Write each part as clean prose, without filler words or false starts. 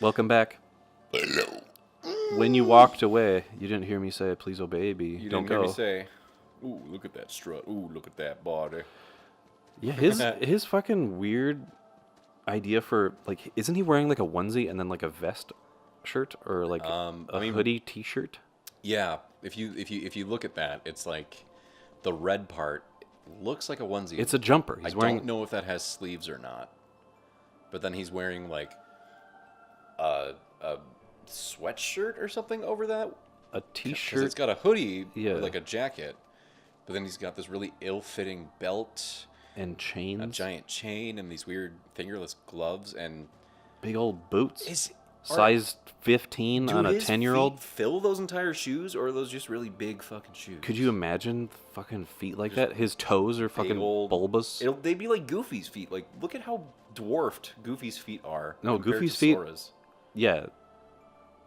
Welcome back. Hello. When you walked away, you didn't hear me say, "Please obey me." You Don't didn't go. hear me say, "Ooh, look at that strut. Ooh, look at that body." Yeah, his fucking weird idea for like, isn't he wearing like a onesie and then like a vest shirt or like hoodie T-shirt? Yeah, if you look at that, it's like the red part looks like a onesie. It's a jumper. I He's wearing. don't know if that has sleeves or not. But then he's wearing like a sweatshirt or something over that. A Because T-shirt. it's got a hoodie Yeah. with like a jacket. But then he's got this really ill-fitting belt, And chains. a giant chain, and these weird fingerless gloves. And Big old boots. is Size 15 on a his 10-year-old. feet fill those entire shoes, or are those just really big fucking shoes? Could you imagine fucking feet like that? His toes are fucking bulbous. They'd be like Goofy's feet. Like, look at how dwarfed Goofy's feet are. No, compared Goofy's to feet- Sora's. Yeah.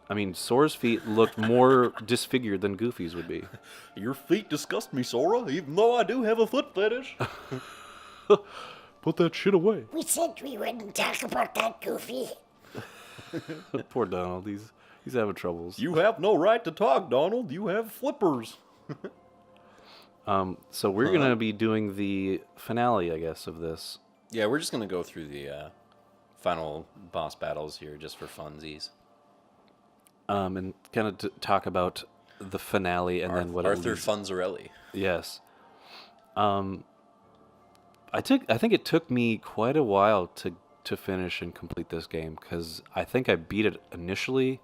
I mean, Sora's feet looked more disfigured than Goofy's would be. Your feet disgust me, Sora, even though I do have a foot fetish. Put that shit away. We said we wouldn't talk about that, Goofy. Poor Donald. He's having troubles. You have no right to talk, Donald. You have flippers. So we're gonna be doing the finale, I guess, of this. Yeah, we're just gonna go through the final boss battles here just for funsies. And kind of talk about the finale and then what Arthur it leads. Funzarelli. Yes. I think it took me quite a while to finish and complete this game because I think I beat it initially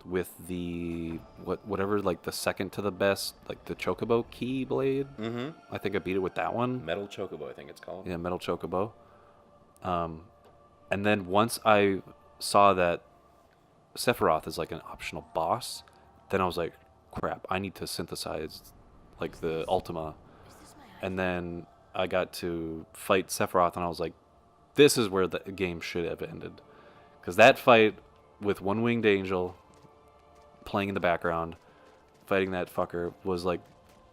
with the whatever, like the second to the best, like the Chocobo Keyblade. Mm-hmm. I think I beat it with that one. Metal Chocobo, I think it's called. Yeah, Metal Chocobo. And then once I saw that Sephiroth is like an optional boss, then I was like, crap, I need to synthesize like the Ultima. And then I got to fight Sephiroth, and I was like, this is where the game should have ended. Because that fight with One Winged Angel playing in the background, fighting that fucker, was like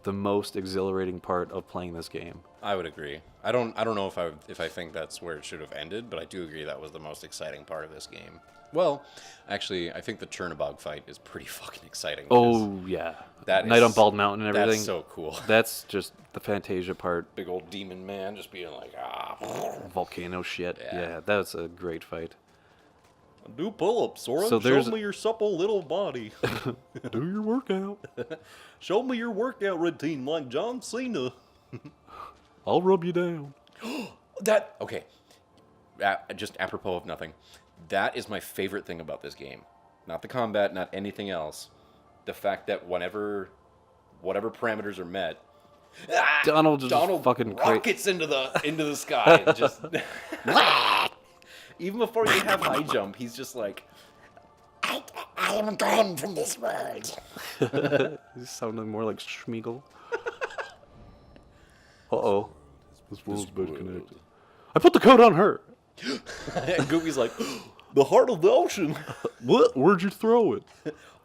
the most exhilarating part of playing this game. I would agree. I don't know if I think that's where it should have ended, but I do agree that was the most exciting part of this game. Well, actually, I think the Chernobog fight is pretty fucking exciting. Oh, yeah. That Night is- on Bald Mountain and everything. That's so cool. That's just the Fantasia part. Big old demon man just being like, Volcano shit. Yeah. Yeah, that's a great fight. do pull-ups, Sora. So there's- Show me your supple little body. Do your workout. Show me your workout routine like John Cena. I'll rub you down. Okay. Just apropos of nothing. That is my favorite thing about this game. Not the combat, not anything else. The fact that whatever parameters are met, Donald just fucking rockets into the sky and just even before you have high jump, he's just like, I am gone from this world. He's sounding more like Schmeagol. Uh-oh. This world's been connected. I put the code on her. and Goofy's like, the heart of the ocean. What? Where'd you throw it?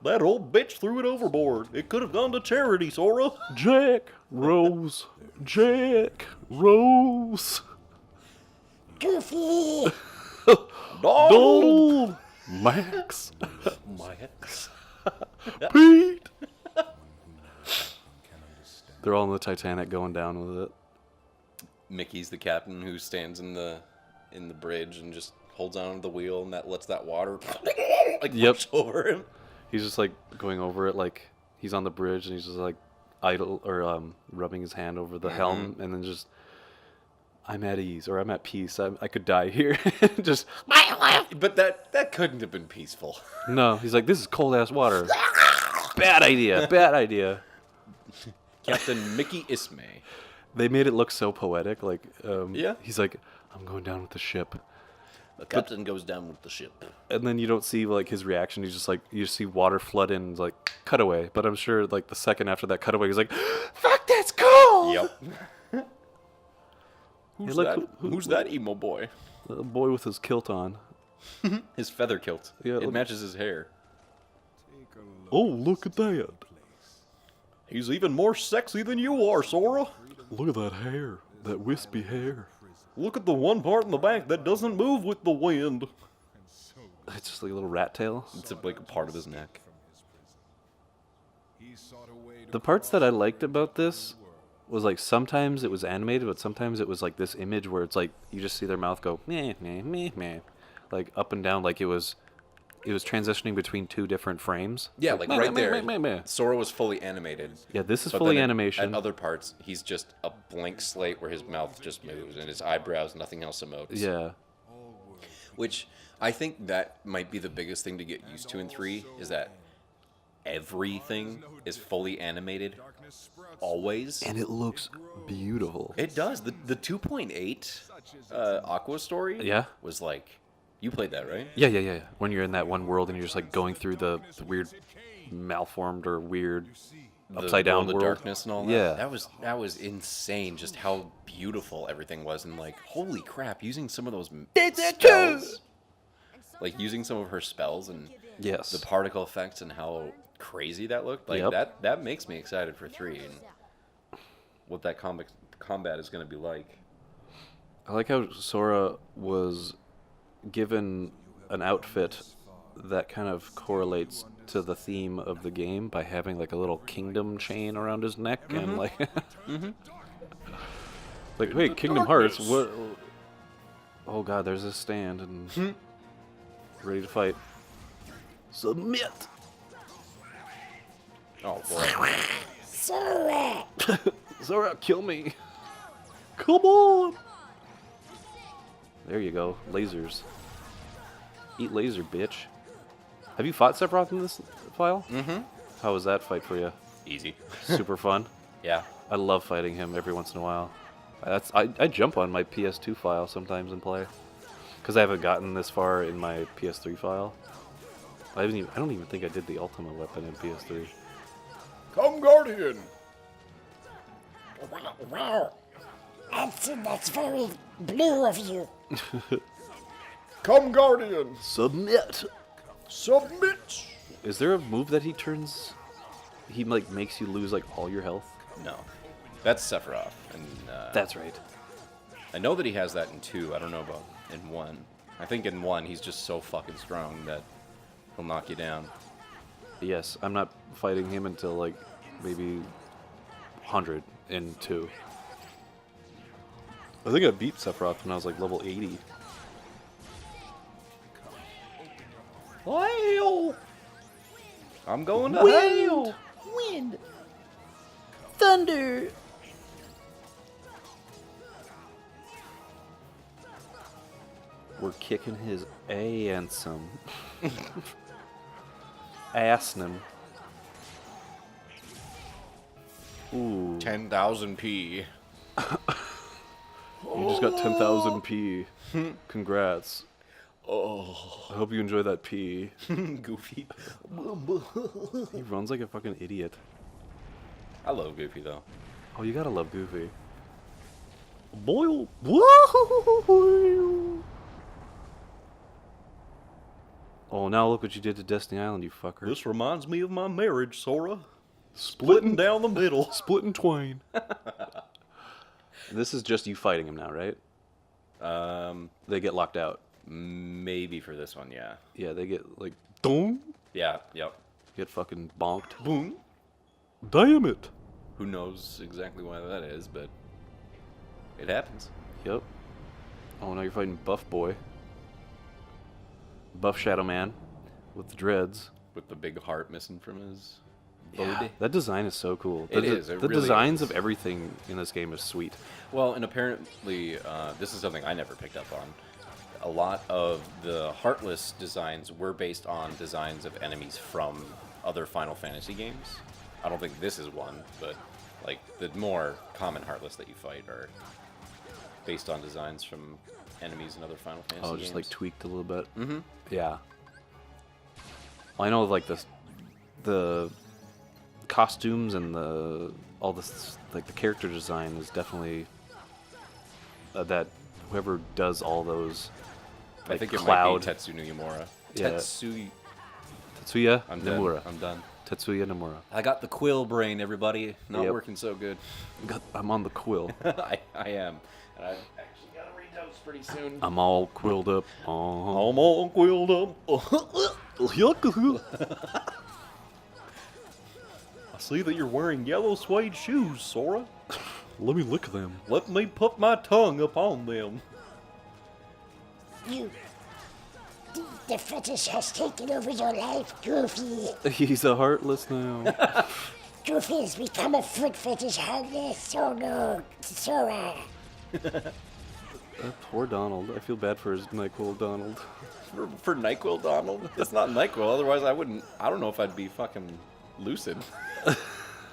That old bitch threw it overboard. It could have gone to charity, Sora. Jack Rose. Jack Rose. Goofy. Donald. Max. My ex. Pete. They're all in the Titanic going down with it. Mickey's the captain who stands in the bridge and just holds on to the wheel, and that lets that water like wash over him. He's just like going over it, like he's on the bridge and he's just like idle or rubbing his hand over the helm, and then just, I'm at ease or I'm at peace. I could die here. Just But that couldn't have been peaceful. no. He's like, this is cold ass water. Bad idea. Bad idea. Captain Mickey Ismay. They made it look so poetic. Like Yeah. He's like, I'm going down with the ship. The captain goes down with the ship. And then you don't see like his reaction. He's just like, you just see water flood in, and like cutaway. But I'm sure like the second after that cutaway, he's like, fuck, that's cold. Yep. Who's look, that? Who's that emo boy? The boy with his kilt on. His feather kilt. Yeah, it look- matches his hair. Oh, look at that. He's even more sexy than you are, Sora. Look at that hair. That wispy hair. Look at the one part in the back that doesn't move with the wind. It's just like a little rat tail. It's like a part of his neck. The parts that I liked about this was like sometimes it was animated, but sometimes it was like this image where it's like you just see their mouth go meh meh meh meh, like up and down, like it was transitioning between two different frames. Yeah, like meh, right meh, there, meh, meh, meh. Sora was fully animated. Yeah, this is But fully then animation. At other parts, he's just a blank slate where his mouth just moves and his eyebrows, nothing else emotes. Yeah, Which I think that might be the biggest thing to get used to in 3 is that everything is fully animated always. and it looks beautiful. It does. The 2.8 Aqua story Yeah. was like, you played that, right? Yeah. When you're in that one world and you're just like going through the weird malformed or weird upside down the world. darkness and all that. Yeah. That was insane. Just how beautiful everything was, and like, holy crap! Using some of those spells, like using some of her spells and Yes. the particle effects and how crazy that looked. Like Yep. that makes me excited for 3 and what that combat is going to be like. I like how Sora was given an outfit that kind of correlates to the theme of the game by having like a little kingdom chain around his neck and like like, hey, Kingdom Hearts, what? Oh god, there's this stand and ready to fight. Submit. Oh boy! Sora! Sora, kill me. Come on. There you go, lasers. Eat laser, bitch. Have you fought Sephiroth in this file? Mm-hmm. How was that fight for you? Easy. Super fun. Yeah. I love fighting him every once in a while. I jump on my PS2 file sometimes and play, because I haven't gotten this far in my PS3 file. I don't even think I did the Ultima weapon in PS3. Come, Guardian. Wow. That's very blue of you. Come, Guardian. Submit. Submit. Is there a move that he like makes you lose like all your health? No, that's Sephiroth, and That's right. I know that he has that in 2. I don't know about in 1. I think in 1 he's just so fucking strong that he'll knock you down. Yes, I'm not fighting him until like maybe 100 in 2. I think I beat Sephiroth when I was like level 80. Hail! I'm going to hail! Wind! Thunder! We're kicking his ansum. Assnum. Ooh. 10,000p. You just got 10,000 P. Congrats. Oh, I hope you enjoy that P. Goofy. He runs like a fucking idiot. I love Goofy though. Oh, you gotta love Goofy. Boil. Oh, now look what you did to Destiny Island, you fucker. This reminds me of my marriage, Sora. Splitting down the middle. Split in twain. This is just you fighting him now, right? They get locked out. Maybe for this one, yeah. Yeah, they get like, boom. Yeah, yep. Get fucking bonked. Boom. Damn it. Who knows exactly why that is, but it happens. Yep. Oh, now you're fighting Buff Boy. Buff Shadow Man with the dreads. With the big heart missing from his Yeah, body. that design is so cool. It is, it the really designs is. of everything in this game is sweet. Well, and apparently, this is something I never picked up on. A lot of the Heartless designs were based on designs of enemies from other Final Fantasy games. I don't think this is one, but like the more common Heartless that you fight are based on designs from enemies in other Final Fantasy games. Oh, just like tweaked a little bit. Mm-hmm. Yeah. Well, I know like the costumes and all this like the character design is definitely that whoever does all those. Like I think it Cloud. might be Tetsuya Nomura. Yeah. Tetsuya. Tetsuya I'm Nomura. done. I'm done. Tetsuya Nomura. I got the quill brain, everybody. Not Yep. working so good. I'm on the quill. I am. And I've actually got to read house pretty soon. I'm all quilled up. I'm all quilled up. I see that you're wearing yellow suede shoes, Sora. Let me lick them. Let me put my tongue upon them. You. The fetish has taken over your life, Goofy. He's a heartless now. Goofy has become a foot fetish heartless. Oh no, Sora. Poor Donald. I feel bad for his NyQuil Donald. For NyQuil, Donald? It's not NyQuil, otherwise I don't know if I'd be fucking lucid.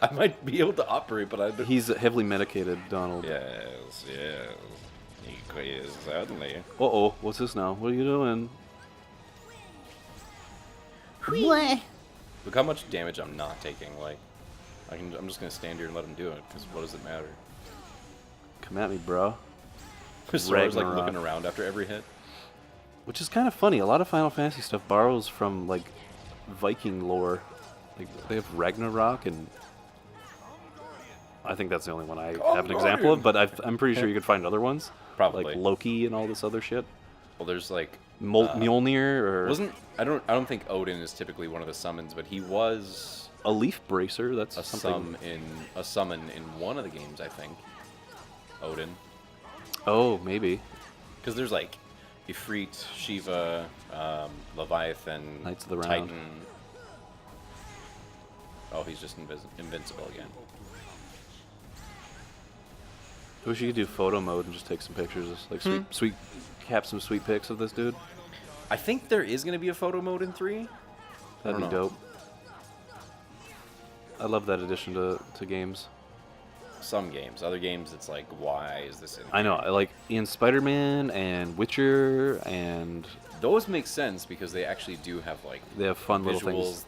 I might be able to operate, but I don't. He's a heavily medicated Donald. Yes. He is, certainly. Uh-oh, what's this now? What are you doing? What? Look how much damage I'm not taking, like. I'm just gonna stand here and let him do it, because what does it matter? Come at me, bro. Sora's like Ragnarok. looking around after every hit. Which is kind of funny. A lot of Final Fantasy stuff borrows from, like, Viking lore. Like, they have Ragnarok, and I think that's the only one I have an example of, but I'm pretty sure you could find other ones. Probably. Like Loki and all this other shit. Well, there's like Mjolnir, or... I don't think Odin is typically one of the summons, but he was a leaf bracer, that's a something... summon in one of the games, I think. Odin. Oh, maybe. Because there's like Ifrit, Shiva, Leviathan, Knights of the Round. Titan. Oh, he's just invincible again. I wish you could do photo mode and just take some pictures, like sweet, cap some sweet pics of this dude. I think there is going to be a photo mode in 3. That'd be don't know. dope. I love that addition to games. Some games. Other games, it's like, why is this in I know, like in Spider-Man and Witcher, and those make sense because they actually do have like they have fun little visuals things.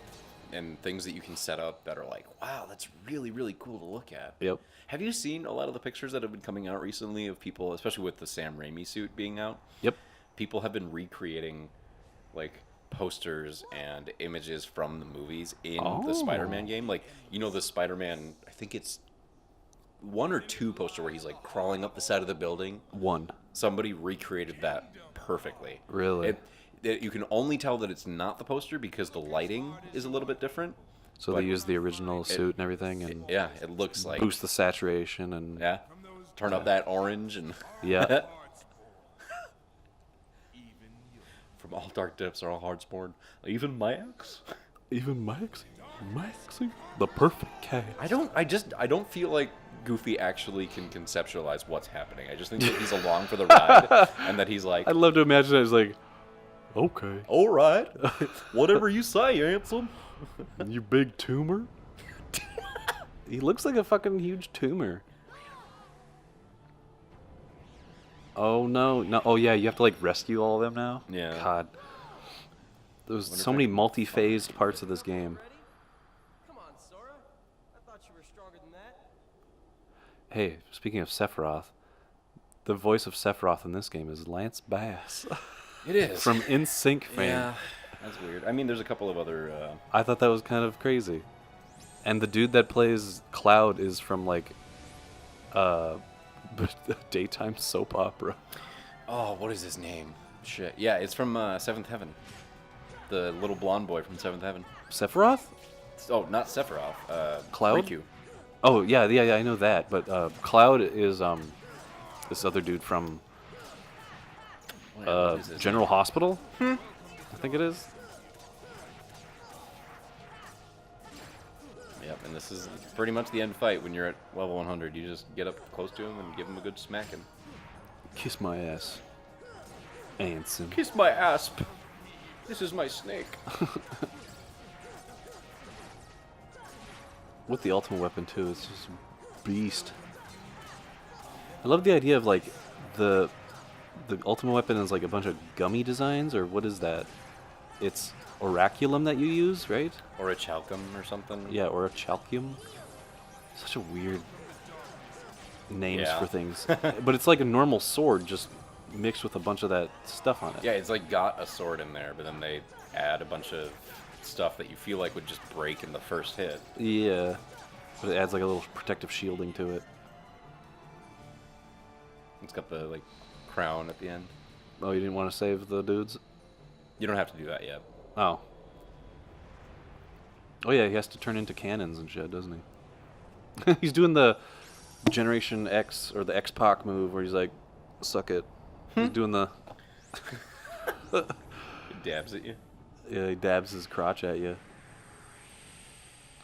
and things that you can set up that are like, wow, that's really, really cool to look at. Yep. Have you seen a lot of the pictures that have been coming out recently of people, especially with the Sam Raimi suit being out? Yep. People have been recreating like posters and images from the movies in the Spider-Man game. Like, you know, the Spider-Man, I think it's 1 or 2 poster where he's like crawling up the side of the building. 1. Somebody recreated that perfectly. Really? You can only tell that it's not the poster because the lighting is a little bit different. So but they use the original suit and everything, and yeah, it looks like boost the saturation, and yeah, turn up that orange and yeah. From all dark depths are all hearts born. Even Max. Even Maxie, the perfect cat. I don't feel like Goofy actually can conceptualize what's happening. I just think that he's along for the ride and that he's like, I'd love to imagine it as like, okay, all right, whatever you say, handsome. you big tumor. He looks like a fucking huge tumor. Oh no. Oh yeah, you have to like rescue all of them now? Yeah. God. There's Wonder so if I many can multi-phased parts of this game. Come on, Sora. I thought you were stronger than that. Hey, speaking of Sephiroth, the voice of Sephiroth in this game is Lance Bass. It is. From NSYNC fame. Yeah, that's weird. I mean, there's a couple of other... I thought that was kind of crazy. And the dude that plays Cloud is from like a daytime soap opera. Oh, what is his name? Shit. Yeah, it's from Seventh Heaven. The little blonde boy from Seventh Heaven. Sephiroth? Oh, not Sephiroth. Cloud? Riku. Oh yeah, I know that. But Cloud is this other dude from What is his General name? Hospital. I think it is. Yep, and this is pretty much the end fight when you're at level 100. You just get up close to him and give him a good smacking. Kiss my ass, Anson. Kiss my asp. This is my snake. With the ultimate weapon too, it's just beast. I love the idea of like the ultimate weapon is like a bunch of gummy designs, or what is that? It's oraculum that you use, right? Or a chalcum or something. Yeah, or a chalcium. Such a weird names Yeah. for things. But it's like a normal sword, just mixed with a bunch of that stuff on it. Yeah, it's like got a sword in there, but then they add a bunch of stuff that you feel like would just break in the first hit. Yeah. But it adds like a little protective shielding to it. It's got the like crown at the end. Oh, you didn't want to save the dudes? You don't have to do that yet. Oh. Oh yeah, he has to turn into cannons and shit, doesn't he? He's doing the Generation X or the X-Pac move where he's like, suck it. He's doing the... It dabs at you. Yeah, he dabs his crotch at you.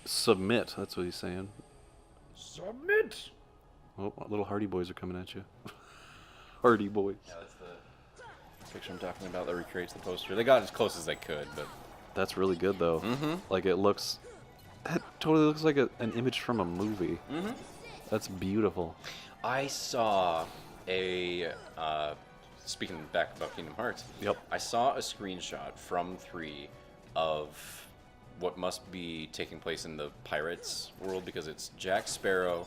Submit, that's what he's saying. Submit! Oh, little Hardy Boys are coming at you. Hardy Boys. Yeah, that's the picture I'm talking about that recreates the poster. They got as close as they could, but... That's really good, though. Mm-hmm. Like, it looks... That totally looks like an image from a movie. Mm-hmm. That's beautiful. I saw a... speaking back about Kingdom Hearts. Yep. I saw a screenshot from 3 of what must be taking place in the Pirates world, because it's Jack Sparrow,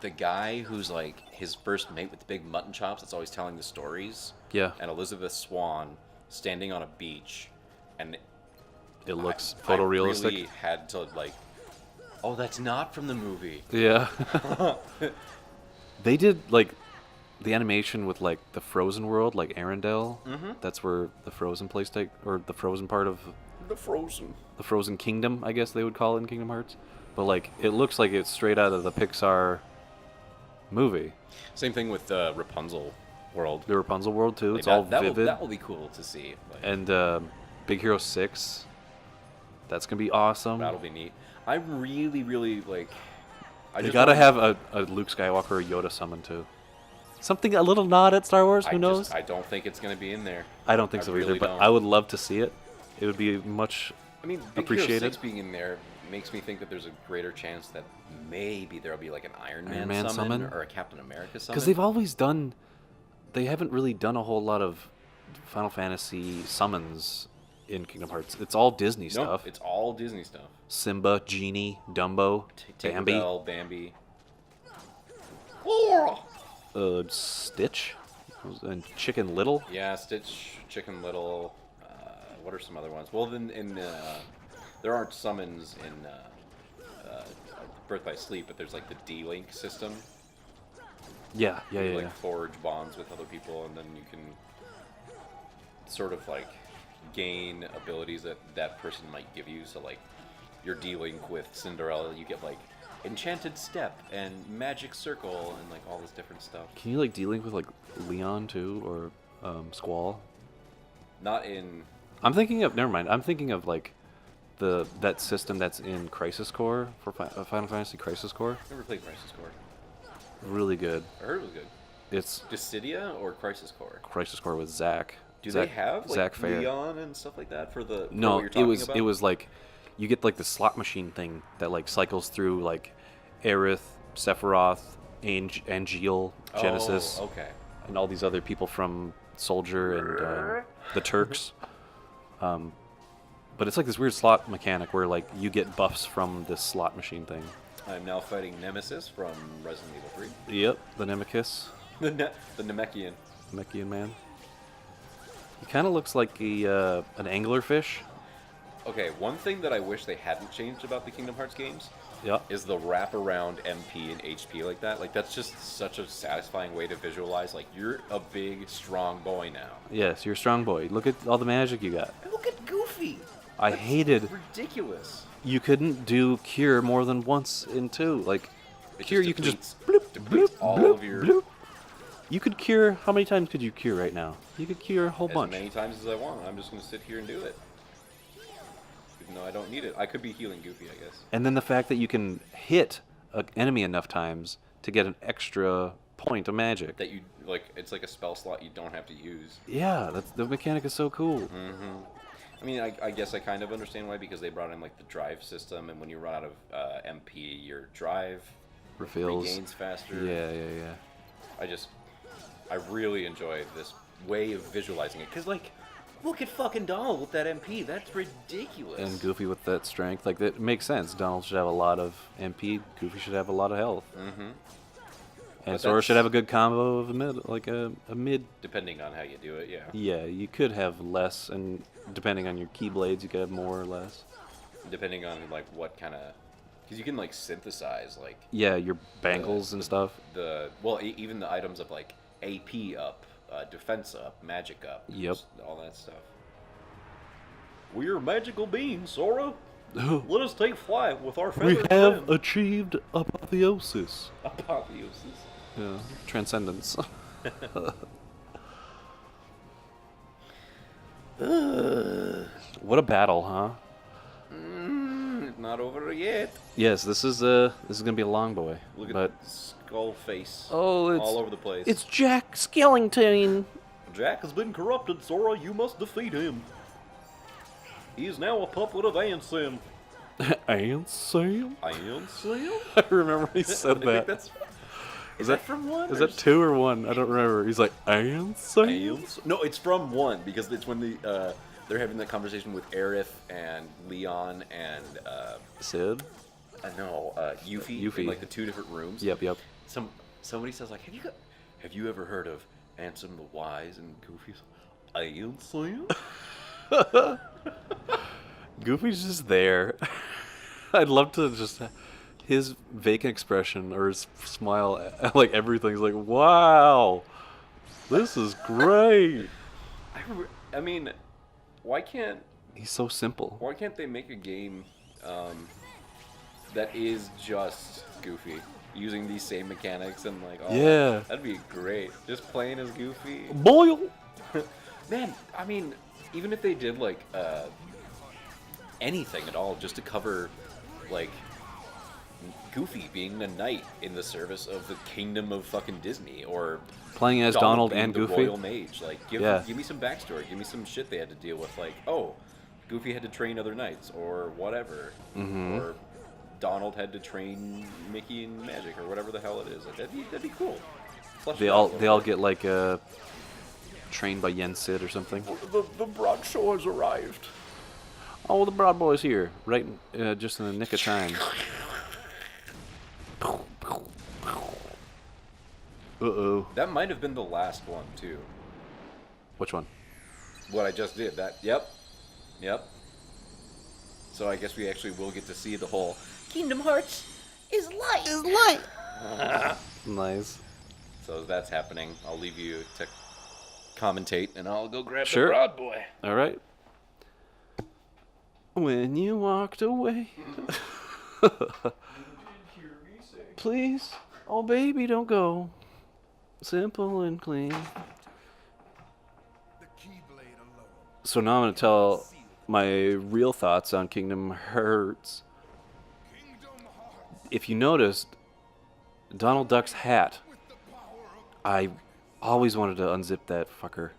the guy who's like his first mate with the big mutton chops that's always telling the stories, Yeah. and Elizabeth Swann standing on a beach, and It looks I photorealistic. really had to like, oh, that's not from the movie. Yeah. They did, like, the animation with, like, the Frozen world, like Arendelle. Mm-hmm. That's where the Frozen place or the Frozen part of The Frozen. the Frozen Kingdom, I guess they would call it in Kingdom Hearts. But, like, it looks like it's straight out of the Pixar movie. Same thing with Rapunzel world. The Rapunzel world, too. Like, It's all vivid. That will be cool to see. Like, And Big Hero 6, that's going to be awesome. that'll be neat. I really, really like. I They just gotta wanna- have a Luke Skywalker or Yoda summon, too. Something, a little nod at Star Wars, who knows? I don't think it's gonna be in there. I don't think I so really either, but don't. I would love to see it. It would be much... I mean, Big Hero Appreciated. 6 being in there makes me think that there's a greater chance that maybe there'll be like an Iron Man, Man summon? or a Captain America summon. Because they've always done... They haven't really done a whole lot of Final Fantasy summons in Kingdom Hearts. It's all Disney Nope, stuff. it's all Disney stuff. Simba, Genie, Dumbo, Bambi, Tinkerbell, Bambi. Stitch, and Chicken Little. Yeah, Stitch, Chicken Little. What are some other ones? Well, then there aren't summons in Birth by Sleep, but there's like the D-Link system. Yeah, yeah, You yeah. like yeah. forge bonds with other people, and then you can sort of like gain abilities that that person might give you. So like you're dealing with Cinderella, you get like Enchanted Step and Magic Circle and like all this different stuff. Can you like D-Link with like Leon too, or Squall? Not in. I'm thinking of. Never mind. I'm thinking of like that system that's in Crisis Core for Final Fantasy Crisis Core. Never played Crisis Core. Really good. I heard it was good. It's Dissidia or Crisis Core? Crisis Core with Zack. Do Zack, they have like Zack Fair? Leon and stuff like that for the? For No, what you're talking about? it was like you get like the slot machine thing that like cycles through like Aerith, Sephiroth, Angeal, Genesis, Oh, okay. and all these other people from Soldier and the Turks. But it's like this weird slot mechanic where like you get buffs from this slot machine thing. I'm now fighting Nemesis from Resident Evil 3. Yep, the Nemekis, The Namekian. Namekian man. He kind of looks like an anglerfish. Okay, one thing that I wish they hadn't changed about the Kingdom Hearts games Yep. is the wraparound MP and HP like that. Like, that's just such a satisfying way to visualize, like, you're a big, strong boy now. Yes, you're a strong boy. Look at all the magic you got. And look at Goofy! I hated Ridiculous. you couldn't do cure more than once in 2. Like It cure, you can just depletes all bloop, of your... bloop. You could cure. How many times could you cure right now? You could cure a whole as bunch. many times as I want. I'm just going to sit here and do it. Even though I don't need it. I could be healing Goofy, I guess. And then the fact that you can hit an enemy enough times to get an extra point of magic. That you, like, it's like a spell slot you don't have to use. Yeah, that's the mechanic is so cool. Mm-hmm. I mean, I guess I kind of understand why, because they brought in, like, the drive system, and when you run out of MP, your drive Refills. regains faster. Yeah, yeah, yeah. I really enjoy this way of visualizing it, because, like, look at fucking Donald with that MP. That's ridiculous. And Goofy with that strength, like that makes sense. Donald should have a lot of MP. Goofy should have a lot of health. Mm-hmm. And But Sora that's- should have a good combo of a mid, like a mid. Depending on how you do it, yeah. Yeah, you could have less, and depending on your keyblades, you could have more or less. Depending on, like, what kind of... Because you can, like, synthesize, like, Yeah, your bangles and stuff. even the items of, like, AP up defense up, magic up. Yep. All that stuff. We're magical beings, Sora. Let us take flight with our We feathered have friend. achieved apotheosis. Apotheosis. Yeah, transcendence. What a battle, huh? Not over yet. Yes, this is gonna be a long boy. Look at but skull face. oh, it's all over the place. It's Jack Skellington. Jack has been corrupted, Sora. You must defeat him. He is now a puppet of Ansem. And Sam. Ansem? I remember he said I think that. that's. Is that from one? Is or that 2 or 1? I don't remember. He's like, and Sam. Ansem? No, it's from 1 because it's when they're having that conversation with Aerith and Leon and Sid. Yuffie. Yuffie. In like the 2 different rooms. Yep. Somebody says like, have you ever heard of Ansem the Wise? And Goofy's Ansem? Goofy's just there. I'd love to just his vacant expression or his smile, like everything's like, wow, this is great. I mean, why can't He's so simple. they make a game that is just Goofy using these same mechanics and like all Yeah. that'd be great. Just playing as Goofy. Boyle. Man, I mean, even if they did like anything at all just to cover like Goofy being a knight in the service of the kingdom of fucking Disney, or Playing as Donald being and the Goofy. Royal Mage. Like, give me some backstory. Give me some shit they had to deal with. Like, oh, Goofy had to train other knights, or whatever, or Donald had to train Mickey in magic, or whatever the hell it is. Like, that'd be cool. Flesh They it out a all little bit. get like trained by Yen Sid or something. The broad show has arrived. Oh, the broad boy's here, right? Just in the nick of time. Uh-oh. That might have been the last one too. Which one? What I just did. Yep. So I guess we actually will get to see the whole Kingdom Hearts is light. Nice. So that's happening. I'll leave you to commentate, and I'll go grab Sure. the broad boy. All right. When you walked away. Please. Oh, baby, don't go. Simple and clean. So now I'm going to tell my real thoughts on Kingdom Hearts. If you noticed, Donald Duck's hat, I always wanted to unzip that fucker.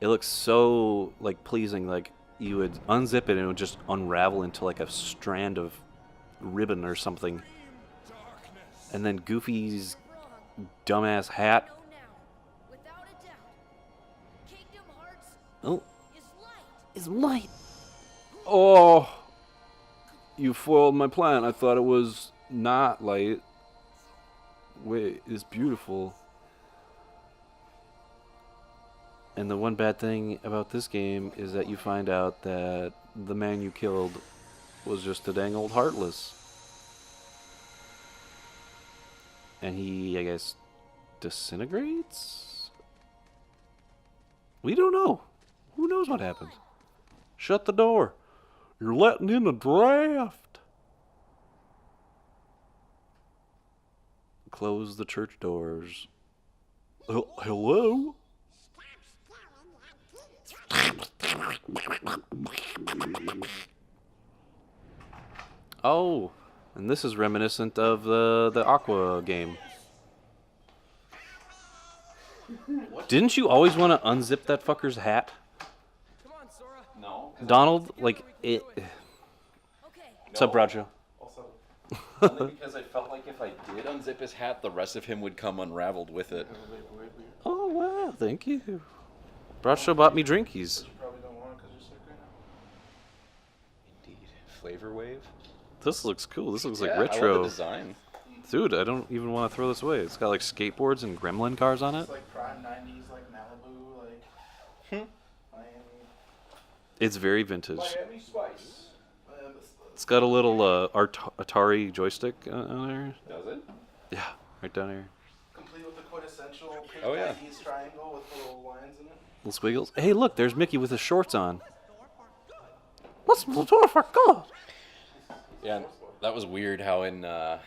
It looks so, like, pleasing. Like, you would unzip it and it would just unravel into, like, a strand of ribbon or something. And then Goofy's dumbass hat. Oh, is light. Oh, you foiled my plan. I thought it was not light. Wait, it's beautiful. And the one bad thing about this game is that you find out that the man you killed was just a dang old Heartless. And he, I guess, disintegrates? We don't know. Who knows what happens? Shut the door. You're letting in a draft. Close the church doors. Hello? Oh, and this is reminiscent of the Aqua game. Didn't you always want to unzip that fucker's hat? Come on, Sora. No. Donald, like, it... What's up, Bradshaw? Only because I felt like if I did unzip his hat, the rest of him would come unraveled with it. Oh, wow, thank you. Bradshaw bought me drinkies. Indeed. Flavor Wave? This looks cool. This looks like Yeah, I retro. love the design. Dude, I don't even want to throw this away. It's got like skateboards and gremlin cars on it. It's like prime 90s, like Malibu, like Miami. It's very vintage. Miami Spice. It's got a little Atari joystick on there. Does it? Yeah, right down here. Complete with the quintessential pink Oh, yeah. Chinese triangle with little lines in it. Little squiggles. Hey, look, there's Mickey with his shorts on. What's the door for good? Yeah, that was weird how in the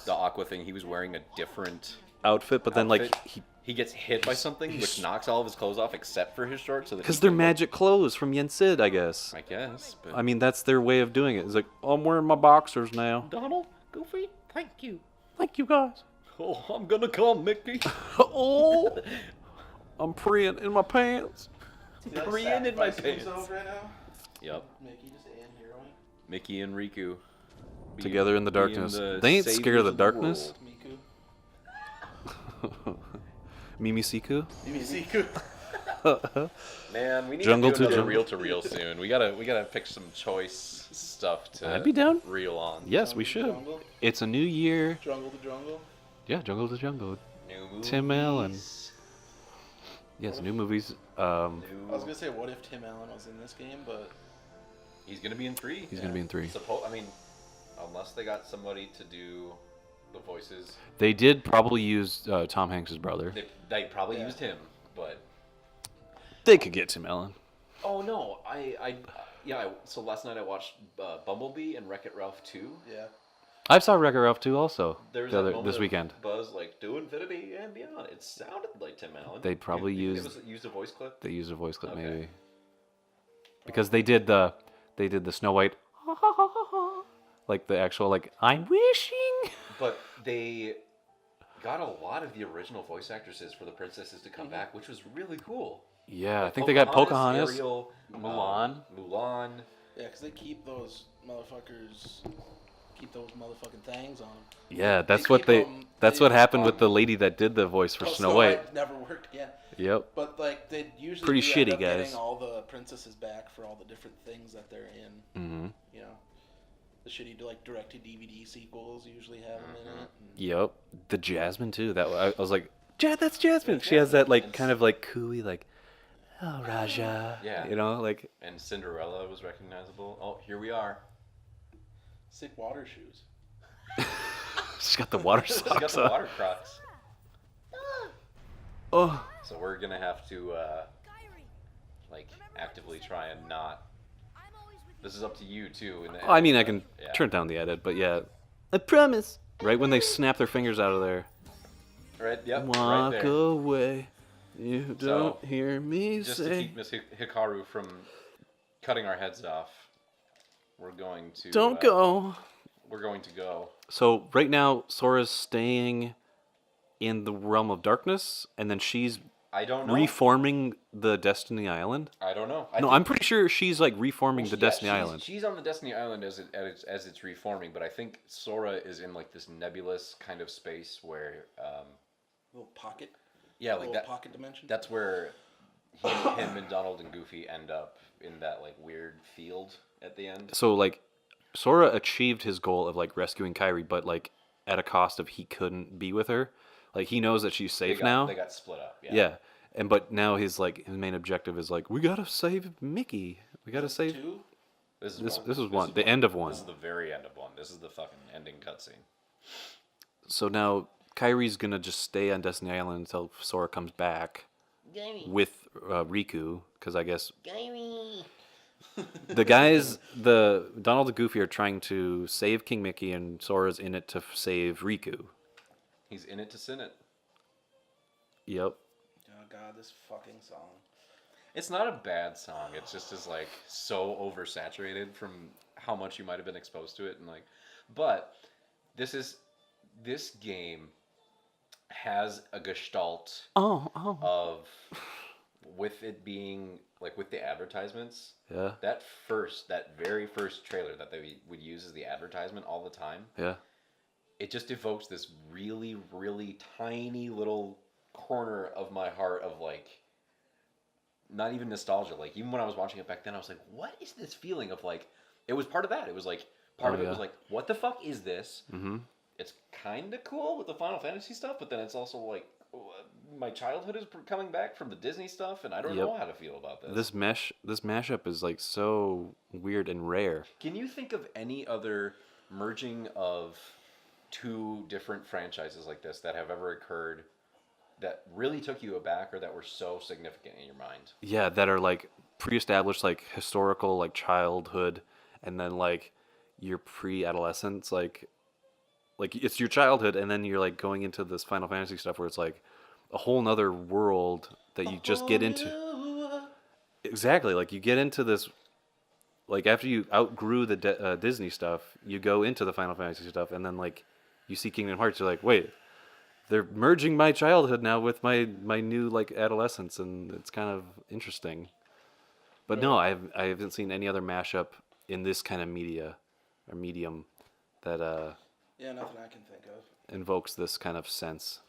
Aqua thing he was wearing a different Outfit, but then like outfit. He gets hit by something which knocks all of his clothes off except for his shorts. So because they're magic clothes from Yen Sid, I guess. I guess. But I mean, that's their way of doing it. It's like, I'm wearing my boxers now. Donald, Goofy, thank you. Thank you, guys. Oh, I'm gonna come, Mickey. Oh, I'm preying in my pants. Preying in my sacrificing pants. himself right now. Yep, Mickey just and heroing. Mickey and Riku. Together in the being darkness. the They ain't scared of the saviors darkness. Miku. Mimi Siku. Miku. Man, we need Jungle to to do another jungle. reel to reel soon. We gotta pick some choice stuff to I'd be down. reel on. Yes, we should. Jungle. It's a new year. Jungle to jungle. Yeah, Jungle to Jungle. New movies. Tim Allen. Yes, new movies. I was gonna say, what if Tim Allen was in this game, but He's gonna be in 3. He's gonna be in 3. I mean, unless they got somebody to do the voices, They did probably use Tom Hanks' brother. they probably Yeah. used him. But They could get Tim Allen. oh no, so last night I watched Bumblebee and Wreck-It Ralph 2. yeah. I saw Wreck-It Ralph 2 also There was the that other, moment this of weekend. Buzz like do infinity and beyond. It sounded like Tim Allen. They'd probably It use- used a voice clip. They used a voice clip Okay. maybe. Because they did the Snow White like the actual like I'm wishing. But they got a lot of the original voice actresses for the princesses to come back, which was really cool. Yeah, I think they got Pocahontas. Ariel, Mulan. Mulan. Yeah, because they keep those motherfuckers, motherfucking things on. Yeah, that's They what keep they. 'em- That's they what happened with on- the lady that did the voice for Oh, Snow White. White never worked again. Yep. But like they usually Pretty do shitty, end up guys. getting all the princesses back for all the different things that they're in. Mm-hmm. You know, the shitty like direct to DVD sequels usually have them in it. And Yep. The Jasmine too. That I was like, that's Jasmine. She has that like kind of like cooey like, oh Raja. Yeah. You know, like And Cinderella was recognizable. Oh, here we are. sick water shoes. she's got the water She's socks got the on. water crocs. Oh. So we're gonna have to like actively try and not. This is up to you too. In the I mean, I can Yeah. turn down the edit, but yeah, I promise. Right when they snap their fingers out of there. Right. Yep. right Walk there. away. You So, don't hear me Just to say. keep Miss Hikaru from cutting our heads off, we're going to. Don't go. We're going to go. So right now, Sora's staying in the realm of darkness, and then she's I don't know. reforming the Destiny Island. I don't know. No, I'm pretty sure she's like reforming the Yeah, Destiny she's- Island. She's on the Destiny Island as it's reforming, but I think Sora is in like this nebulous kind of space where, Little pocket. yeah, like little that. pocket dimension. That's where him and Donald and Goofy end up in that like weird field at the end. So like, Sora achieved his goal of like rescuing Kairi, but like at a cost of he couldn't be with her. Like he knows that she's safe now. They got split up. Yeah. Yeah. And but now his main objective is like, we gotta save Mickey. We gotta save. Two. This is This is one. The end of one. This is the very end of one. This is the fucking ending cutscene. So now Kairi's gonna just stay on Destiny Island until Sora comes back with Riku, because I guess the guys, the Donald and Goofy are trying to save King Mickey, and Sora's in it to save Riku. He's in it to sin it. Yep. Oh god, this fucking song. It's not a bad song. It's just is like so oversaturated from how much you might have been exposed to it, and like, but this game has a gestalt of with it being like with the advertisements. Yeah. That very first trailer that they would use as the advertisement all the time. Yeah. It just evokes this really, really tiny little corner of my heart of like, not even nostalgia. Like even when I was watching it back then, I was like, what is this feeling of like, it was part of that. It was like, part of it was like, what the fuck is this? Mm-hmm. It's kind of cool with the Final Fantasy stuff, but then it's also like, my childhood is coming back from the Disney stuff, and I don't know how to feel about this. This mashup is like so weird and rare. Can you think of any other merging of two different franchises like this that have ever occurred that really took you aback or that were so significant in your mind? Yeah, that are like pre-established, like historical, like childhood, and then like your pre-adolescence, like it's your childhood, and then you're like going into this Final Fantasy stuff where it's like a whole nother world that you just get into. Exactly, like you get into this, like after you outgrew the Disney stuff, you go into the Final Fantasy stuff, and then like you see Kingdom Hearts, you're like, wait, they're merging my childhood now with my new like adolescence, and it's kind of interesting. But no, I haven't seen any other mashup in this kind of media or medium that Yeah, nothing I can think of. invokes this kind of sense.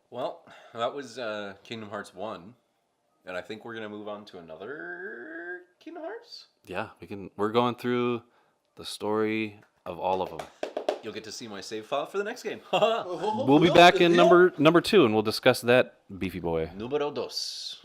Well, that was Kingdom Hearts 1. And I think we're going to move on to another Kingdom Hearts. Yeah, we're going through the story of all of them. You'll get to see my save file for the next game. We'll be back in number 2, and we'll discuss that beefy boy. Numero dos.